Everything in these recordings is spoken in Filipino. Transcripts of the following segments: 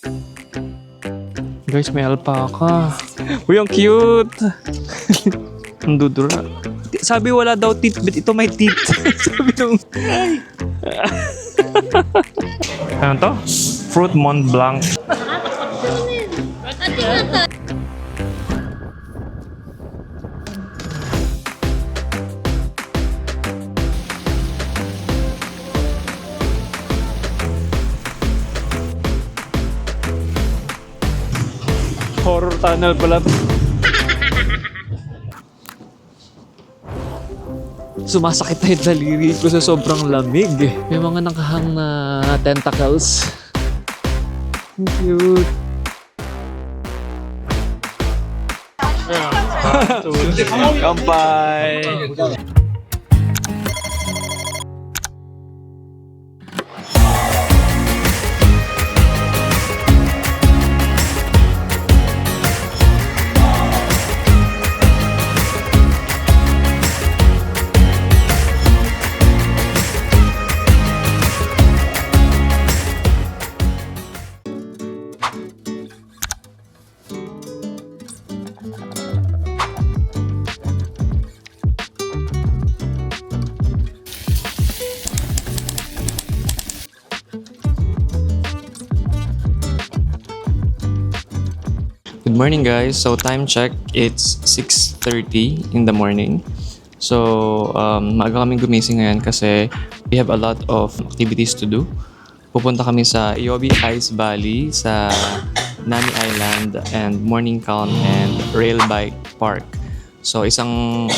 Guys, may alpaca. Uy, ang cute! Ang dudura. Sabi wala daw teeth, but ito may teeth. Sabi nung... Ano to? Fruit Mont Blanc. Horror tunnel pala to. Sumasakit na yung daliri ko sa sobrang lamig. May mga nakahang na tentacles. Ang cute. Kampay! Good morning guys. So time check, it's 6:30 in the morning. So maaga kaming gumising ngayon kasi we have a lot of activities to do. Pupunta kami sa Iobi Ice Valley, sa Nami Island, and Morning Calm and Rail Bike Park. So isang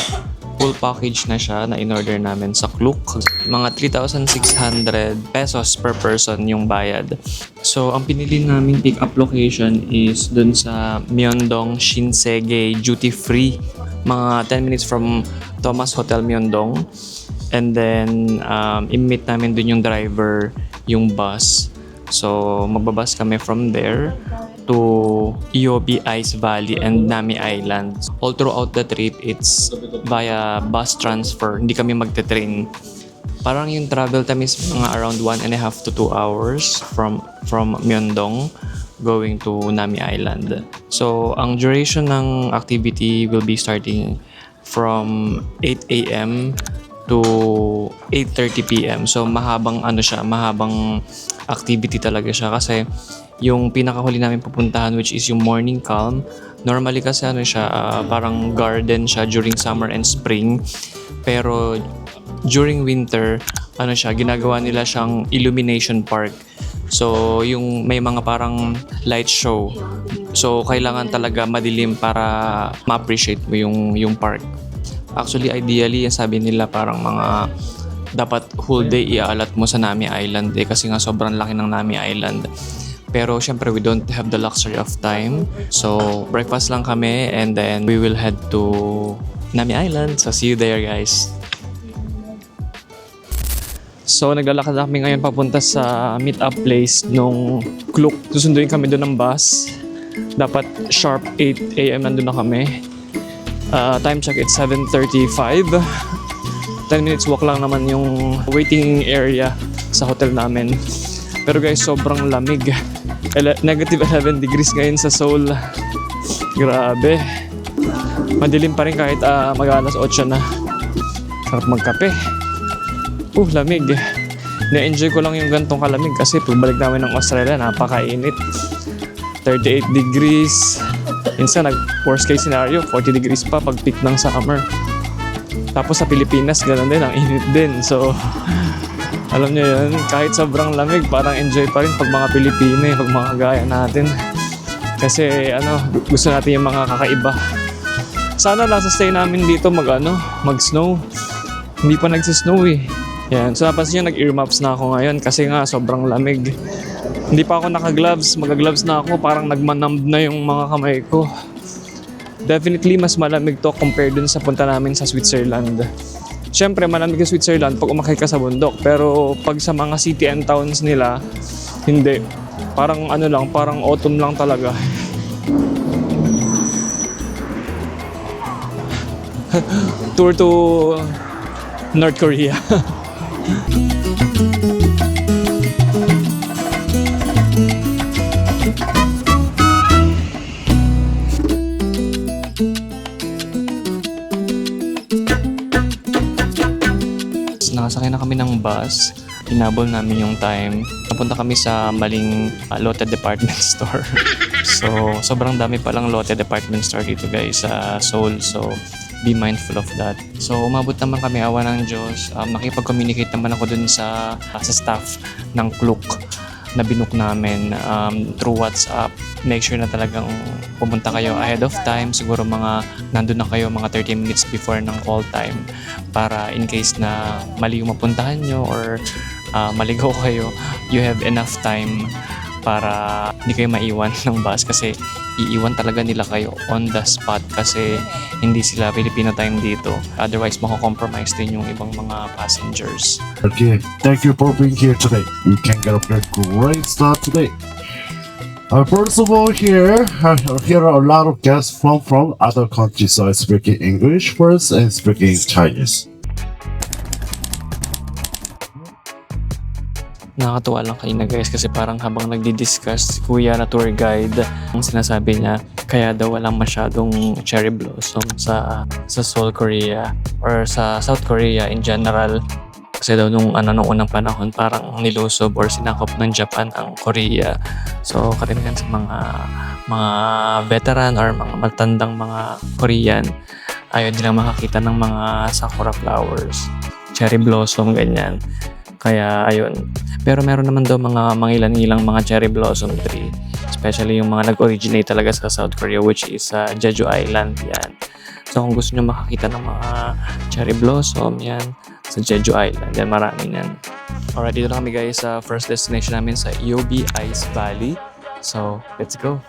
full package na siya na in-order namin sa Klook. Mga 3,600 pesos per person yung bayad. So ang pinili naming pick-up location is dun sa Myeongdong Shinsegae Duty Free. Mga 10 minutes from Thomas Hotel Myeongdong. And then i-meet namin dun yung driver, yung bus. So magbabus kami from there to Iobi Ice Valley and Nami Island. All throughout the trip, it's via bus transfer. Hindi kami magte-train. Parang yung travel time is mga around 1.5 to 2 hours from Myeongdong going to Nami Island. So, ang duration ng activity will be starting from 8 a.m. to 8:30 p.m. So, mahabang activity talaga siya kasi yung pinakahuli namin pupuntahan, which is yung Morning Calm. Normally kasi parang garden siya during summer and spring. Pero during winter, ginagawa nila siyang illumination park. So yung may mga parang light show. So kailangan talaga madilim para ma-appreciate mo yung park. Actually, ideally, sabi nila parang mga dapat whole day iaalat mo sa Nami Island kasi nga sobrang laki ng Nami Island. Pero syempre, we don't have the luxury of time. So, breakfast lang kami and then we will head to Nami Island. So, see you there, guys. So, naglalakad kami ngayon papunta sa meet-up place nung Klook. Susunduin kami doon ng bus. Dapat sharp 8 a.m. nandun na kami. Time check, it's 7:35. 10 minutes walk lang naman yung waiting area sa hotel namin. Pero guys, sobrang lamig. Negative 11 degrees ngayon sa Seoul. Grabe. Madilim pa rin kahit mag-alas 8 na. Sarap magkape. Lamig. Na-enjoy ko lang yung gantong kalamig kasi pagbalik namin ng Australia, napakainit. 38 degrees. Minsan, worst case scenario, 40 degrees pa pag peak ng summer. Tapos sa Pilipinas, ganun din, ang init din. So, alam nyo yun, kahit sobrang lamig, parang enjoy pa rin pag mga Pilipino, pag mga gaya natin. Kasi gusto natin yung mga kakaiba. Sana lang sa stay namin dito mag-snow. Hindi pa nagsisnow eh. Yan. So napansin nyo, nag-earmuffs na ako ngayon kasi nga sobrang lamig. Hindi pa ako naka-gloves, mag-gloves na ako, parang nagmanamb na yung mga kamay ko. Definitely mas malamig to compared dun sa punta namin sa Switzerland. Siyempre, malamig sa Switzerland pag umakyat ka sa bundok. Pero pag sa mga city and towns nila, hindi. Parang parang autumn lang talaga. Tour to North Korea. bus. Hinabol namin yung time. Napunta kami sa maling Lotte department store. So, sobrang dami palang Lotte department store dito guys sa Seoul. So, be mindful of that. So, umabot naman kami, awa ng Diyos. Nakipag-communicate naman ako dun sa staff ng Klook na binook namin through WhatsApp. Make sure na talagang pumunta kayo ahead of time. Siguro nandun na kayo mga 30 minutes before ng call time para in case na mali yung mapuntahan nyo or maligaw kayo, you have enough time para hindi kayo maiwan ng bus kasi iiwan talaga nila kayo on the spot kasi hindi sila Filipino time dito. Otherwise, mako-compromise din yung ibang mga passengers. Okay, thank you for being here today. You can get a great start today. First of all, here are a lot of guests from other countries, so speaking English first and speaking Chinese. Nakakatuwa lang kanina guys kasi parang habang nagdi-discuss si Kuya na tour guide, ang sinasabi niya kaya daw walang masyadong cherry blossom sa Seoul, Korea or sa South Korea in general. Kasi daw nung unang panahon parang nilusob or sinakop ng Japan ang Korea. So karamihan sa mga veteran or mga matandang mga Korean ayaw nilang makakita ng mga sakura flowers, cherry blossom, ganyan. Kaya ayun. Pero meron naman daw mga mangilan-ilang mga cherry blossom tree. Especially yung mga nag-originate talaga sa South Korea which is Jeju Island yan. So kung gusto nyo makakita ng mga cherry blossom yan sa Jeju Island, yan marami yan. Alright, dito na kami guys sa first destination namin sa Yobi Ice Valley. So let's go.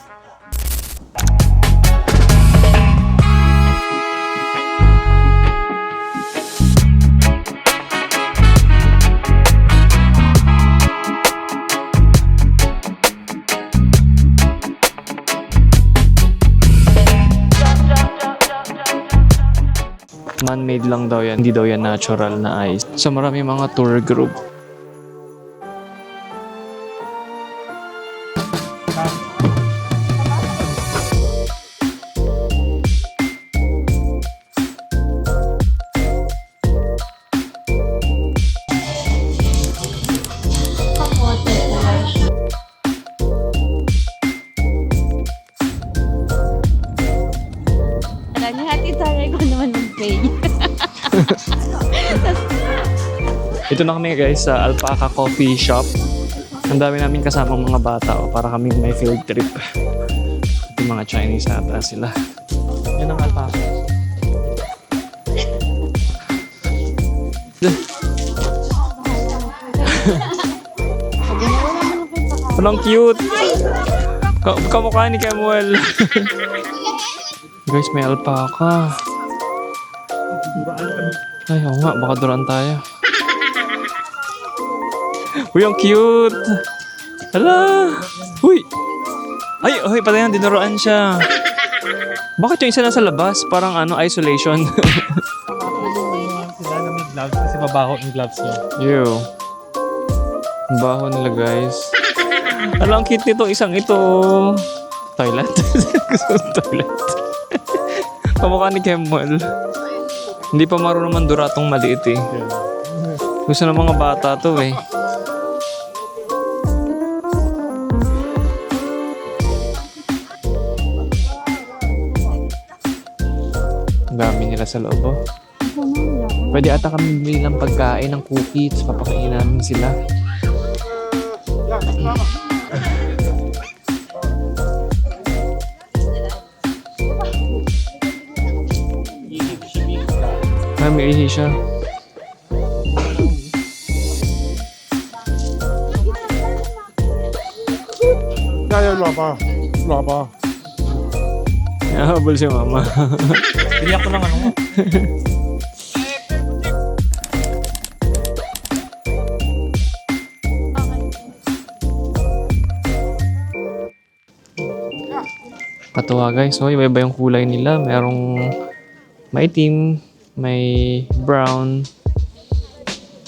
Man-made lang daw yan, hindi daw yan natural na ice. So marami mga tour group. Ito na kami guys sa Alpaca Coffee Shop. Ang dami namin kasamang mga bata para kami may field trip. Yung mga Chinese ata sila. Yan ang Alpaca. Walang cute. Kamukha ni Kemuel. Guys, may alpaca. Ay, oo nga, baka duraan tayo. Uy, ang cute! Hala! Uy! Ay, patayan, dinuruan siya. Bakit yung isa nasa labas? Parang isolation. Sila na may gloves kasi mabaho yung gloves niya. Ew. Ang baho nila, guys. Hala, ang cute nito. Isang ito. Toilet? Gusto ng toilet. Kamukha ni Kemuel. Hindi pa marunong manduratong maliit eh. Gusto ng mga bata to eh. Ang dami nila sa loob oh. Pwede ata kami bili ng pagkain ng cookies. Papakain namin sila. May ihi siya. Kaya, laba. Nahabol si mama. Bili ako ng ano mo. Katuwa guys. So, iba-iba yung kulay nila. Merong maitim, may brown,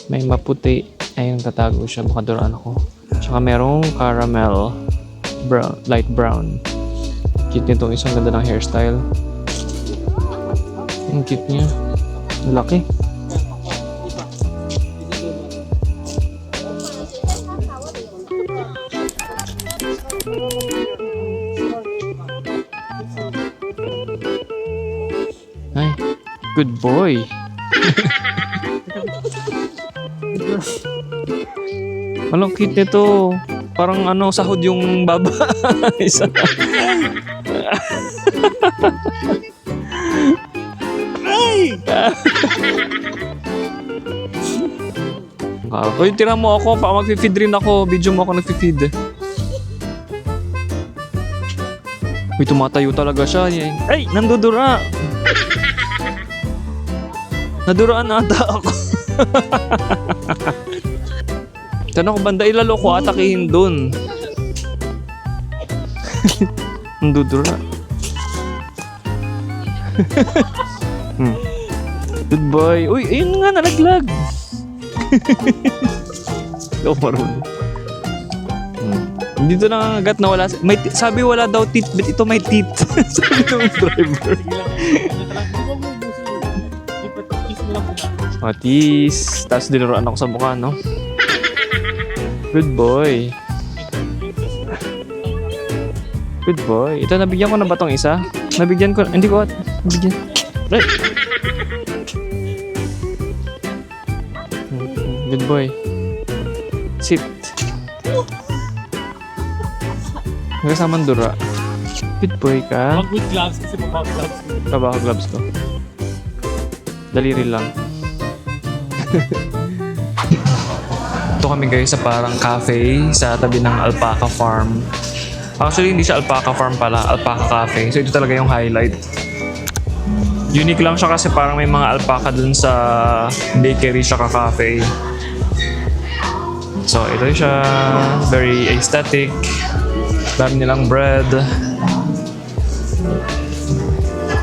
may maputi. Ayun, tatago siya. Baka duraan ako. Tsaka merong caramel, brown, light brown. Cute nito. Isang ganda ng hairstyle. Ang cute niya. Laki. Ay, good boy. Anong cute nito? Parang ano, sahod yung baba. Isa. Uy, tira mo ako. Magfi-feed rin ako. Video mo ako nagfi-feed. Uy, tumatayo talaga siya. Ay, nandudura. Naduraan ata ako. Tanong ko banda, ilalo ko atakihin dun. Nandudura. Good boy. Uy, ayun nga, nalaglag. Ikaw marunong. Dito na agad na wala. Sabi wala daw teeth, but ito may teeth. Sabi ng driver. Matis. Tapos dinuruan ako sa mukha, no? Good boy. Good boy. Ito, nabigyan ko na ba tong isa? Nabigyan ko. Hindi ko. Nabigyan. Right. Good boy. Sit. Kasama dura. Good boy ka. Wag with gloves kasi mabaho gloves. Kabaho gloves ko. Daliri lang. Ito kami guys sa parang cafe sa tabi ng alpaca farm. Actually, hindi siya alpaca farm pala. Alpaca cafe. So ito talaga yung highlight. Unique lang siya kasi parang may mga alpaca dun sa bakery siya ka-cafe. So ito siya. Very aesthetic. Dami nilang bread.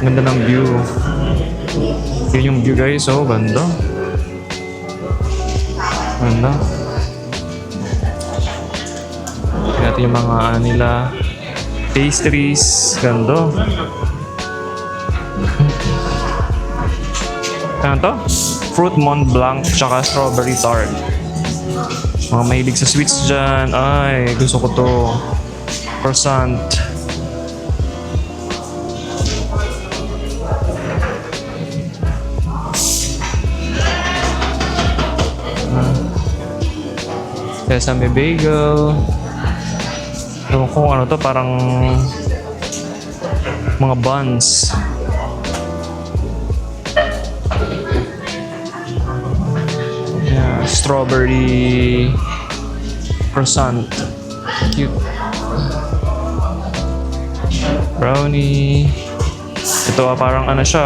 Ganda ng view. Yun yung view guys. Oh, ganda. Ganda. Tingnan natin yung mga nila. Pastries. Ganda. Ano to? Fruit Mont Blanc tsaka strawberry tart. Mga mahilig sa sweets dyan. Ay, gusto ko to. Croissant. Sesame bagel. Ewan ko ano to, parang mga buns. Yeah, strawberry croissant. Cute. Brownie. Ito parang ano siya,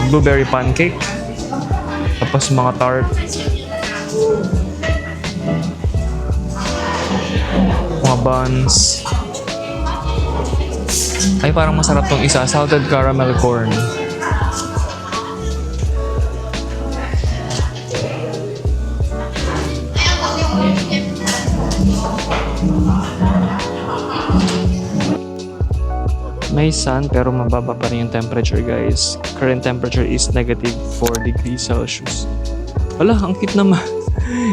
blueberry pancake. Tapos mga tart. Mga buns. Ay, parang masarap tong isa. Salted caramel corn. May sun pero mababa pa rin yung temperature guys. Current temperature is negative 4 degrees Celsius. Wala, ang cute naman.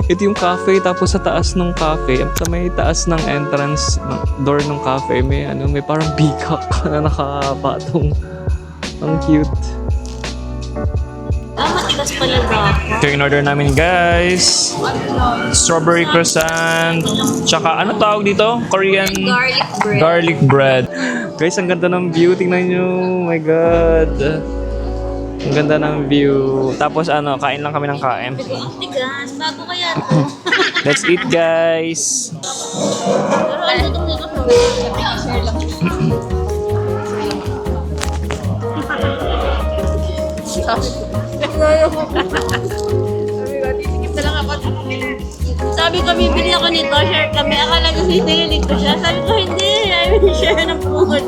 Ito yung cafe, tapos sa taas ng cafe, sa may taas ng entrance door ng cafe, may parang peacock na nakapatong. Ang cute. Matigas pala dapat. Ito yung order namin guys. Strawberry croissant. Tsaka ano tawag dito? Korean Garlic bread. garlic bread. Guys, ang ganda ng view. Tingnan nyo. Oh my God. Ang ganda ng view. Tapos kain lang kami ng kain. Ang tigas. Bago kaya to. Let's eat guys. Pero ano itong dito sa share lang. Sabi ko, bibili ako nito, share kami. Akala ko sisingilin ko siya. Sabi ko, hindi. I will share ng food.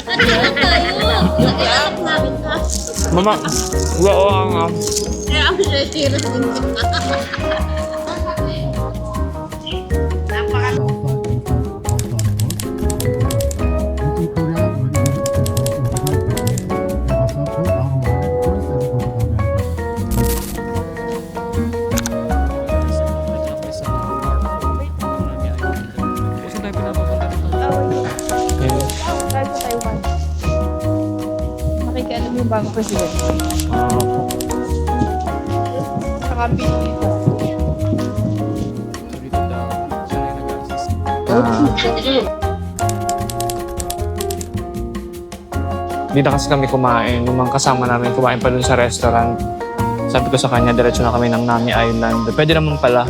Nandito tayo. Nag-ialap namin ka. Mama, wow ang Kaya ako siya, serious din kita. bagong presidente. Saka dito. Hindi na kasi kami kumain. Yung mga kasama namin kumain pa dun sa restaurant. Sabi ko sa kanya, diretso na kami ng Nami Island. Pwede naman pala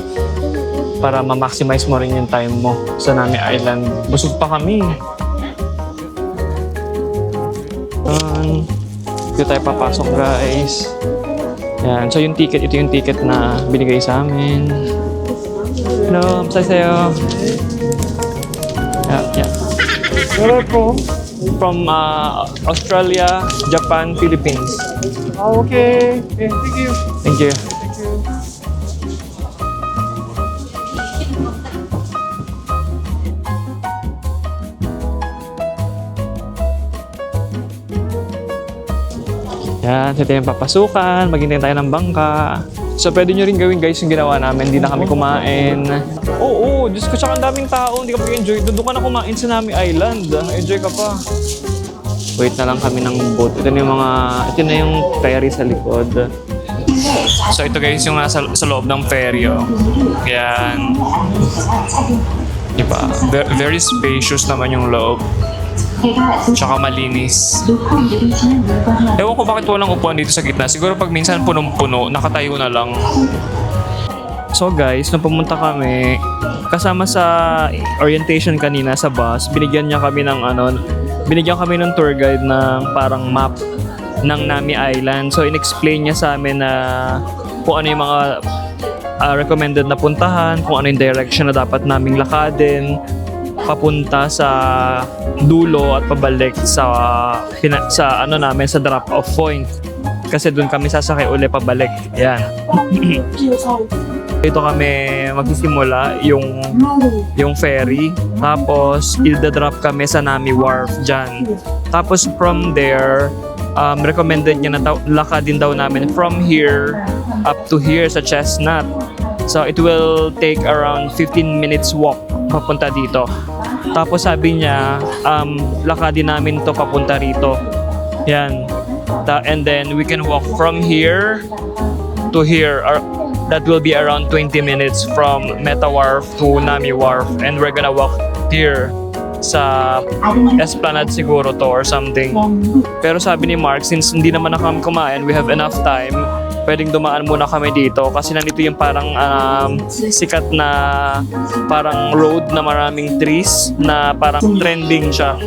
para ma-maximize mo rin yung time mo sa Nami Island. Busog pa kami. Dito tayo papasok, guys. Yan. So yung ticket, ito yung ticket na binigay sa amin. Hello, masaya sa'yo. Yeah. Where are you From Australia, Japan, Philippines. from? Okay. Thank you. Thank you. Yan, ito yung papasukan, maghintay tayo ng bangka. So pwede nyo rin gawin guys yung ginawa namin, hindi na kami kumain. Oo, Diyos ko, tsaka ang daming tao, hindi ka mag-enjoy. Doon ka na kumain sa Nami Island, enjoy ka pa. Wait na lang kami ng boat. Ito na yung ferry sa likod. So ito guys yung nasa sa loob ng ferry. Oh. Yan. Diba? Very spacious naman yung loob. Tsaka malinis. Ewan ko bakit walang upuan dito sa gitna. Siguro pag minsan punong-puno, nakatayo na lang. So guys, nung pumunta kami, kasama sa orientation kanina sa bus, binigyan kami ng tour guide ng parang map ng Nami Island. So in-explain niya sa amin na kung ano yung mga recommended na puntahan, kung ano yung direction na dapat naming lakadin papunta sa dulo at pabalik sa sa drop off point. Kasi doon kami sasakay uli pabalik. Yan. Dito kami magsisimula yung ferry. Tapos i-drop kami sa Nami Wharf dyan. Tapos from there, recommended niya na lakadin daw namin from here up to here sa Chestnut. So it will take around 15 minutes walk papunta dito. Tapos sabi niya, lakadin namin to papunta rito. Yan. And then we can walk from here to here. That will be around 20 minutes from Meta Wharf to Nami Wharf. And we're gonna walk here sa Esplanade siguro to or something. Pero sabi ni Mark, since hindi naman na kami kumain, we have enough time, pwedeng dumaan muna kami dito kasi nandito yung parang sikat na parang road na maraming trees na parang trending siya.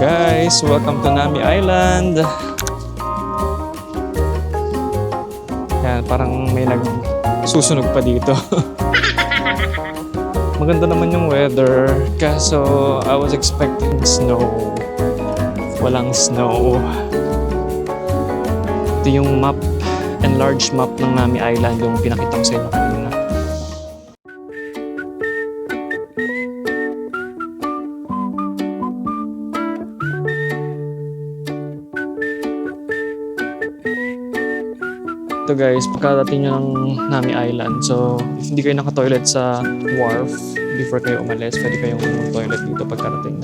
Guys, welcome to Nami Island. Yan, parang may nagsusunog pa dito. Maganda naman yung weather. Kaso, I was expecting snow. Walang snow. Ito yung map, enlarged map ng Nami Island, yung pinakita ko sa inyo kanina. Ito guys, pagkadating nyo ng Nami Island, so if hindi kayo naka-toilet sa wharf before kayo umalis, pwede kayong mag-toilet dito pagkadating.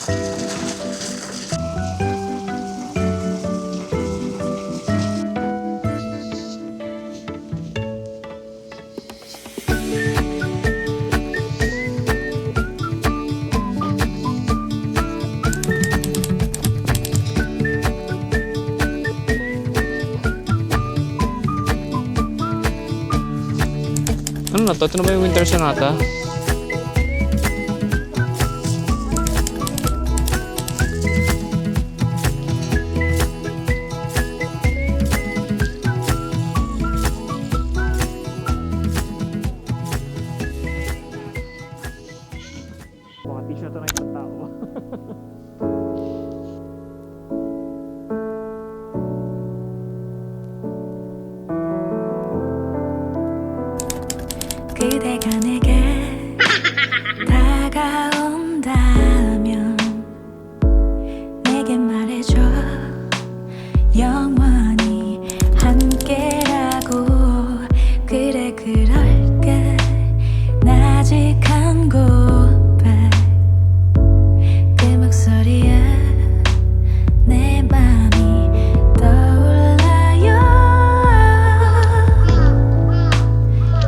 Ano na to? Ito na ba yung Winter Sonata? Mga t-shirt na isang tao. 그대가 내게 다가온다면 내게 말해줘 영원히 함께라고 그래 그럴게 나직한 고백 그 목소리에 내 맘이 떠올라요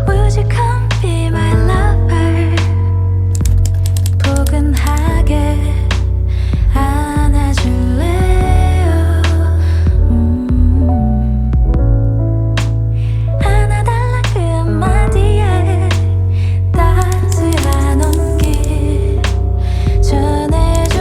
Would you come be my lover 포근하게 안아줄래요 안아달라 그 한마디에 따스한 온기 전해줘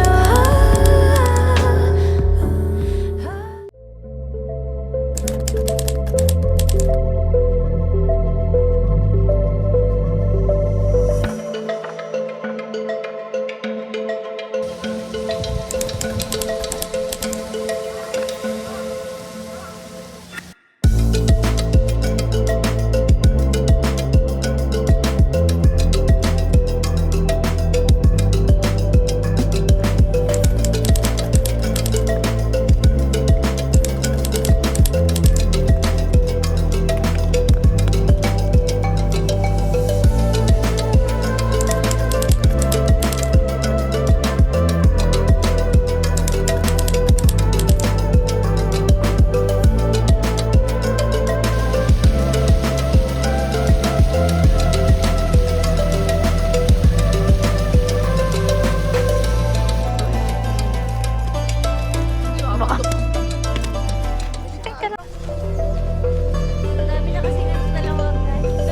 Marami na kasi nga dalawang guys.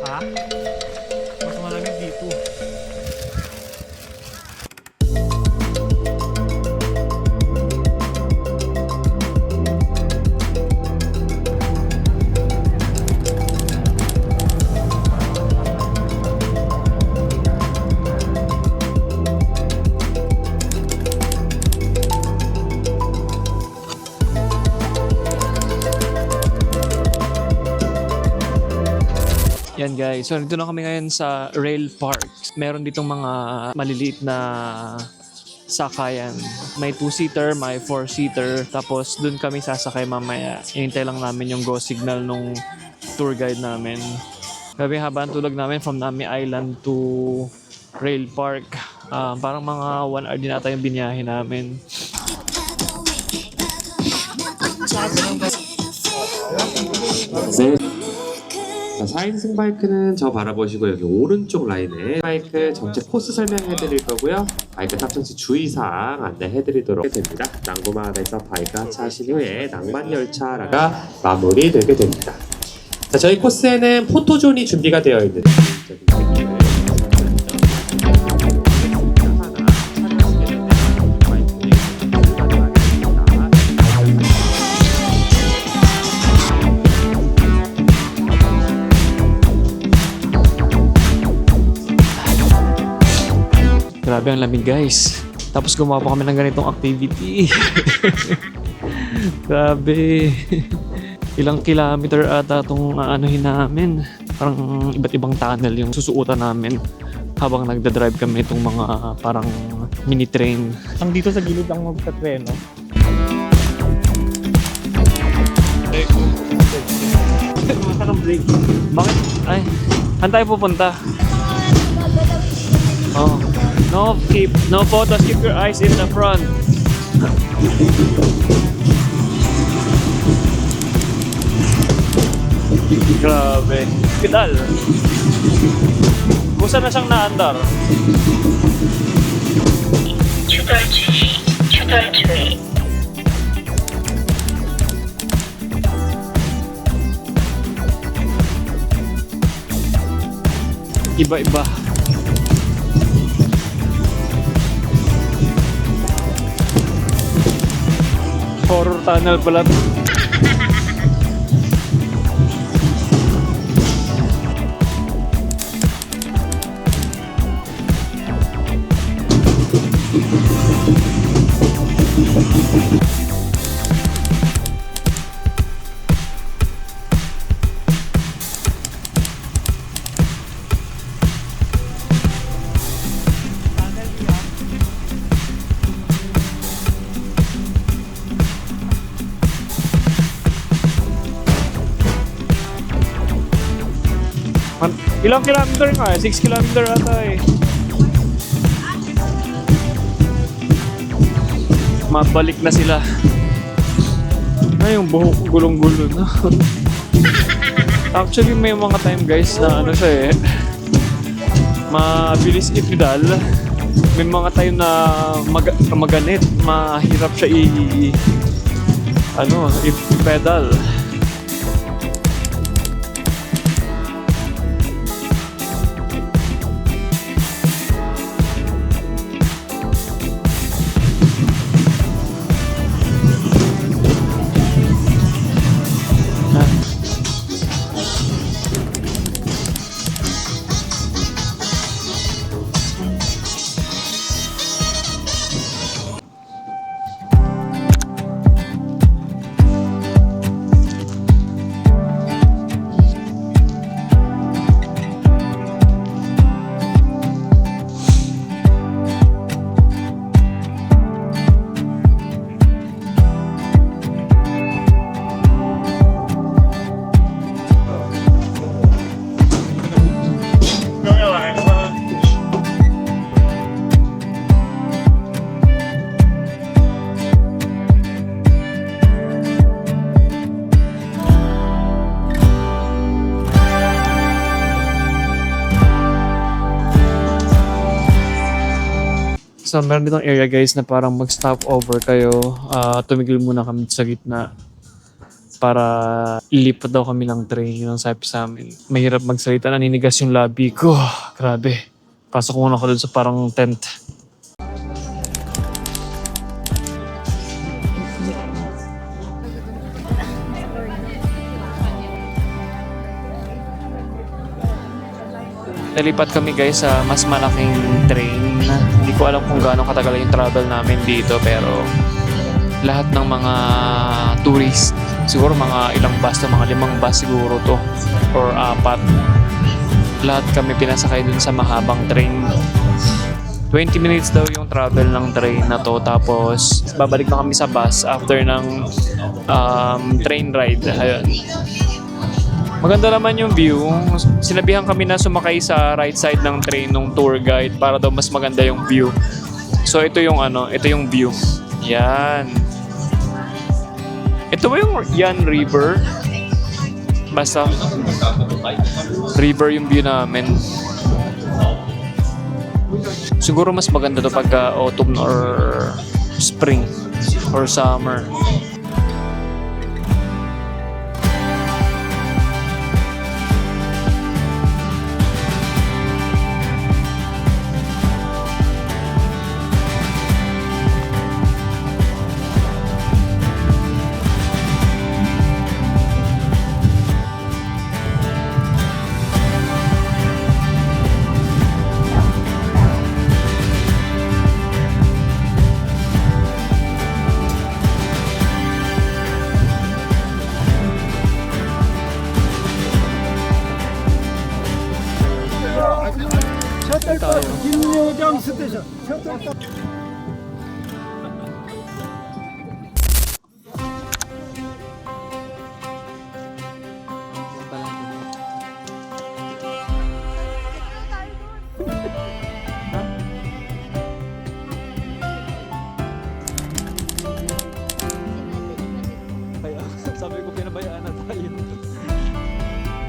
Ha? Mas malamig dito. Yan guys, so nandito na kami ngayon sa Rail Park. Meron ditong mga maliliit na sakayan. May 2-seater, may 4-seater. Tapos dun kami sasakay mamaya. Hintay lang namin yung go signal nung tour guide namin. Gabi haba ang tulog namin from Nami Island to Rail Park. Parang mga 1 hour din ata yung biniyahe namin. 네. 자, 4인승 바이크는 저 바라보시고 여기 오른쪽 라인에 바이크 전체 코스 설명해 드릴 거고요. 바이크 탑승 시 주의사항 안내해 드리도록 됩니다. 낭구마을에서 바이크 하차하신 후에 낭만 열차가 마무리되게 됩니다. 자, 저희 코스에는 포토존이 준비가 되어 있는데 Grabe ang lamig guys. Tapos gumawa pa kami ng ganitong activity. Grabe. Ilang kilometer ata itong aanuhin namin. Parang iba't ibang tunnel yung susuotan namin habang nagdadrive kami itong mga parang mini train. Ang dito sa gilid ang magkatreno. Bakit? Ay, saan tayo pupunta? Oh. No photos, keep your eyes in the front. Grabe. Pedal. Kusa na siyang naandar. Iba-iba. Horror tunnel pala to. Ilang kilometer nga eh? 6 kilometer ata eh. Mabalik na sila. Ay, yung buhok ko gulong-gulo na. Actually, may mga time guys na ano siya eh. Mabilis ipedal. May mga time na maganit. Mahirap siya i-pedal. So, meron ditong area guys na parang mag-stop over kayo. Tumigil muna kami sa gitna para ilipat daw kami ng train. Yun ang sabi sa amin. Mahirap magsalita, naninigas yung labi ko. Grabe. Pasok muna ako dun sa parang tent. Nalipat kami guys sa mas malaking train. Hindi ko alam kung gaano katagal yung travel namin dito pero lahat ng mga tourist, siguro mga ilang bus to, mga 5 bus siguro to or 4. Lahat kami pinasakay dun sa mahabang train. 20 minutes daw yung travel ng train na to tapos babalik na kami sa bus after ng train ride. Ayun. Maganda naman yung view. Sinabihan kami na sumakay sa right side ng train ng tour guide para daw mas maganda yung view. So ito yung view. Yan. Ito ba yung Yan River? Basta river yung view namin. Siguro mas maganda to pagka autumn or spring or summer.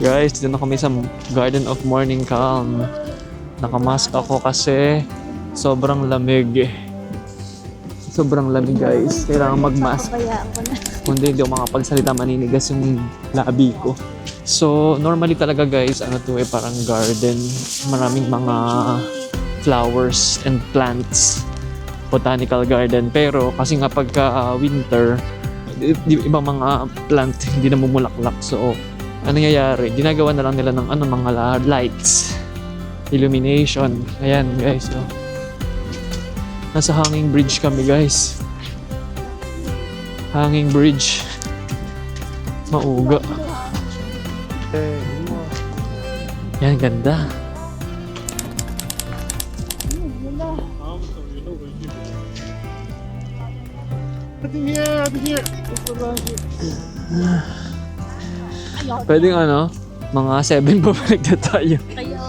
Guys, dito na kami sa Garden of Morning Calm. Nakamask ako kasi sobrang lamig. Sobrang lamig guys. Kailangan mag-mask. Kaya ako na. Kundi hindi ako makapagsalita, maninigas yung labi ko. So, normally talaga guys, ano to parang garden. Maraming mga flowers and plants. Botanical garden. Pero kasi nga pagka winter, ibang mga plant hindi na mumulaklak. So, ano nangyayari? Ginagawa na lang nila ng mga lights. Illumination. Ayan guys. So, nasa hanging bridge kami guys. Hanging bridge. Mauga. Yan, ganda. Pwedeng mga 7 babalik na tayo. Kaya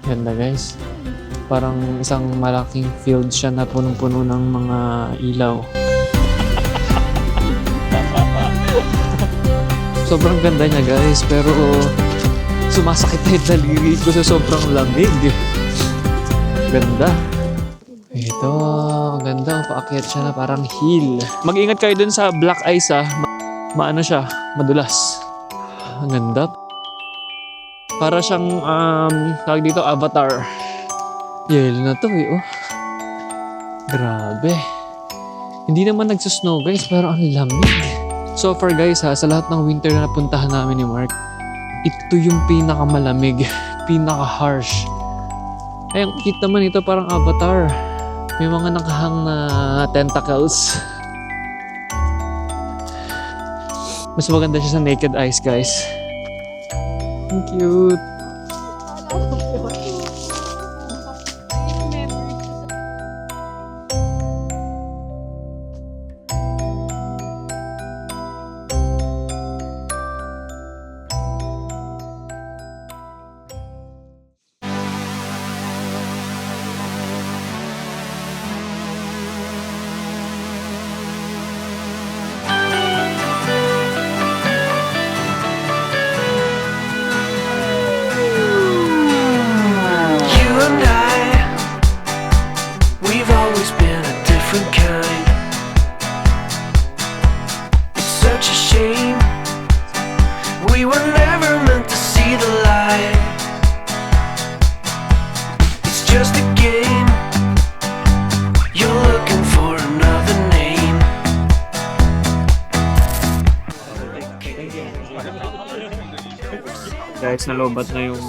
Ganda guys. Parang isang malaking field siya na punong-puno ng mga ilaw. Sobrang ganda niya guys, pero sumasakit na yung daliri ko sa sobrang lamig. Ganda. Ito, ganda. Paakyat siya na parang hill. Mag-ingat kayo dun sa black ice maano siya, madulas. Ang ganda. Para siyang, tawag dito, Avatar. Yelo na to oh. Grabe. Hindi naman nagsusnow guys, pero ang lamig. So far guys sa lahat ng winter na napuntahan namin ni Mark, ito yung pinakamalamig, pinaka-harsh. Ay, ang cute naman ito, parang Avatar. May mga nakahang na tentacles. Mas maganda siya sa naked eyes guys. Ang cute. Guys, nalobat na yung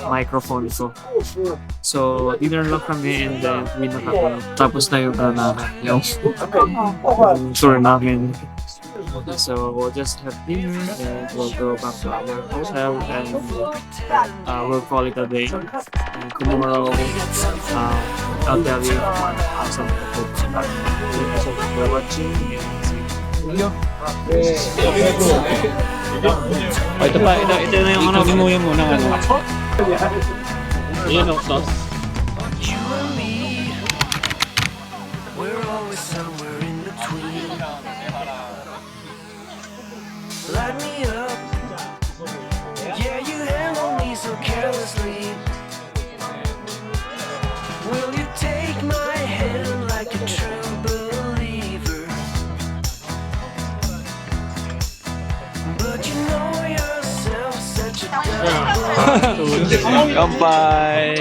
microphone ko. So, dinner lang kami and then uwi na kami. Tapos na yung tour namin. So, we'll just have dinner and we'll go back to our hotel and we'll call it a day. And tomorrow, I'll tell you some of the food. Thank you for watching. Ito na yung Imuya mo ng Yun o, sauce. You and me, we're always somewhere in between. Light me up, yeah, you handle me so carelessly. Will you take my hand like a true believer? But you know yourself such a Kampai!